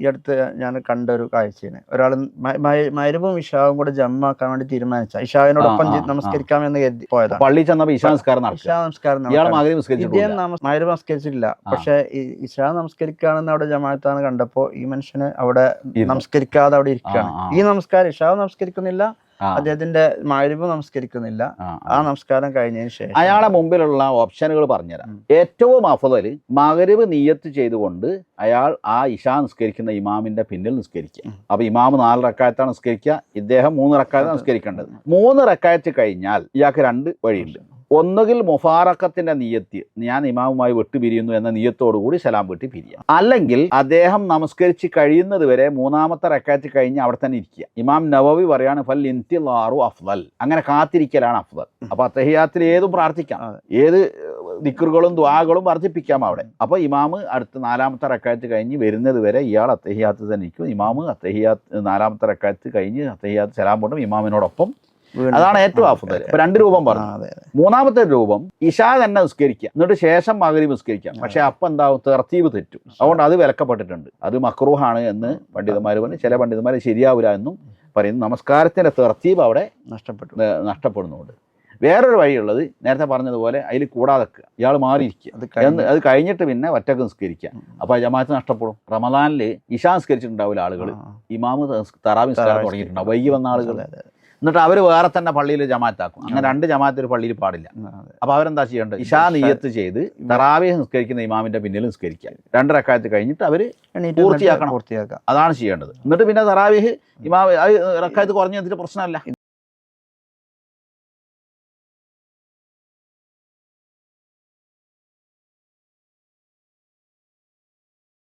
ഈ അടുത്ത് ഞാൻ കണ്ട ഒരു കാഴ്ചയാണ്. ഒരാൾ മഗ്‌രിബും ഇശാവും കൂടെ ജമ്മാക്കാൻ വേണ്ടി തീരുമാനിച്ച ഇശാവിനോടൊപ്പം നമസ്കരിക്കാമെന്ന് കരുതി പോയതാണ്. പള്ളിയിൽ ചെന്നപ്പോൾ ഇശാ നമസ്കാരം ഇദ്ദേഹം മഗ്‌രിബ് നമസ്കരിച്ചിട്ടില്ല. പക്ഷെ ഇശാ നമസ്കരിക്കുകയാണെന്ന് അവിടെ ജമാഅത്താണ് കണ്ടപ്പോ ഈ മനുഷ്യന് അവിടെ നമസ്കരിക്കാതെ അവിടെ ഇരിക്കുകയാണ്. ഈ നമസ്കാരം ഇശാ നമസ്കരിക്കുന്നില്ല, അദ്ദേഹത്തിന്റെ മഗ്‌രിബ് നമസ്കരിക്കുന്നില്ല. ആ നമസ്കാരം കഴിഞ്ഞതിന് ശേഷം അയാളെ മുമ്പിലുള്ള ഓപ്ഷനുകൾ പറഞ്ഞുതരാം. ഏറ്റവും അഫ്ളൽ മഗ്‌രിബ് നിയ്യത്ത് ചെയ്തുകൊണ്ട് അയാൾ ആ ഇശാ നിസ്കരിക്കുന്ന ഇമാമിന്റെ പിന്നിൽ നിസ്കരിക്കുക. അപ്പൊ ഇമാം 4 റക്അത്താണ് നിസ്കരിക്കുക, ഇദ്ദേഹം 3 റക്അത്താണ് നിസ്കരിക്കേണ്ടത്. 3 റക്അത്ത് കഴിഞ്ഞാൽ ഇയാൾക്ക് 2 വഴിയുണ്ട്. ഒന്നുകിൽ മുഫാറക്കത്തിന്റെ നിയ്യത്ത്, ഞാൻ ഇമാമുമായി വിട്ടുപിരിയുന്നു എന്ന നിയ്യത്തോടുകൂടി സലാം വീട്ടി പിരിയാം. അല്ലെങ്കിൽ അദ്ദേഹം നമസ്കരിച്ച് കഴിയുന്നത് വരെ 3ാമത്തെ റക്അത്ത് കഴിഞ്ഞ് അവിടെ തന്നെ ഇരിക്കുക. ഇമാം നവവി പറയാണ് ഫൽ ഇന്തിളാറു അഫ്ളൽ, അങ്ങനെ കാത്തിരിക്കലാണ് അഫ്ളൽ. അപ്പൊ അത്തഹിയാത്തിൽ ഏതും പ്രാർത്ഥിക്കാം, ഏത് ദിക്റുകളും ദുആകളും വർദ്ധിപ്പിക്കാം അവിടെ. അപ്പൊ ഇമാമ് അടുത്ത 4ാമത്തെ റക്അത്ത് കഴിഞ്ഞ് വരുന്നത് വരെ ഇയാൾ അത്തഹിയാത്ത് തന്നെ ഇരിക്കും. ഇമാമ് അത്തഹിയാത്ത് 4ാമത്തെ റക്അത്ത് കഴിഞ്ഞ് അത്തഹിയാത്ത് സലാം കൊണ്ടും ഇമാമിനോടൊപ്പം. അതാണ് ഏറ്റവും അഫ്ളൽ. ഇപ്പൊ 2 രൂപം പറഞ്ഞു. 3ാമത്തെ രൂപം ഇശാ തന്നെ നിസ്കരിക്കുക, എന്നിട്ട് ശേഷം മഗ്‌രിബ് നിസ്കരിക്കാം. പക്ഷെ അപ്പം എന്താവും, തെർത്തീബ് തെറ്റും. അതുകൊണ്ട് അത് വിലക്കപ്പെട്ടിട്ടുണ്ട്. അത് മക്റൂഹാണ് എന്ന് പണ്ഡിതന്മാർ പറഞ്ഞു. ചില പണ്ഡിതന്മാർ ശരിയാവില്ല എന്നും പറയുന്നു. നമസ്കാരത്തിന്റെ തെർത്തീബ് അവിടെ നഷ്ടപ്പെടുന്നുണ്ട്. വേറൊരു വഴിയുള്ളത് നേരത്തെ പറഞ്ഞതുപോലെ അതിൽ കൂടാതെ ഇയാൾ മാറിയിരിക്കുക, അത് കഴിഞ്ഞിട്ട് പിന്നെ ഒറ്റക്ക് നിസ്കരിക്കുക. അപ്പൊ ജമാഅത്ത് നഷ്ടപ്പെടും. റമദാനിൽ ഇശാ നിസ്കരിച്ചിട്ടുണ്ടാവില്ല ആളുകൾ, ഇമാമ് തറാവി നിസ്കാരം തുടങ്ങിയിട്ടുണ്ടാവും, വൈകി വന്ന ആളുകൾ. എന്നിട്ട് അവർ വേറെ തന്നെ പള്ളിയിൽ ജമാഅത്താക്കും. അങ്ങനെ 2 ജമാഅത്ത് ഒരു പള്ളിയിൽ പാടില്ല. അപ്പൊ അവരെന്താ ചെയ്യേണ്ടത്, ഇശാ നിയ്യത്ത് ചെയ്ത് തറാവീഹ് നിസ്കരിക്കുന്ന ഇമാമിന്റെ പിന്നിൽ നിസ്കരിക്കുക. 2 റക്അത്ത് കഴിഞ്ഞിട്ട് അവർ പൂർത്തിയാക്കണം. അതാണ് ചെയ്യേണ്ടത്. എന്നിട്ട് പിന്നെ തറാവീഹ് ഇമാം റക്അത്ത് കുറഞ്ഞതിന്റെ പ്രശ്നമല്ല.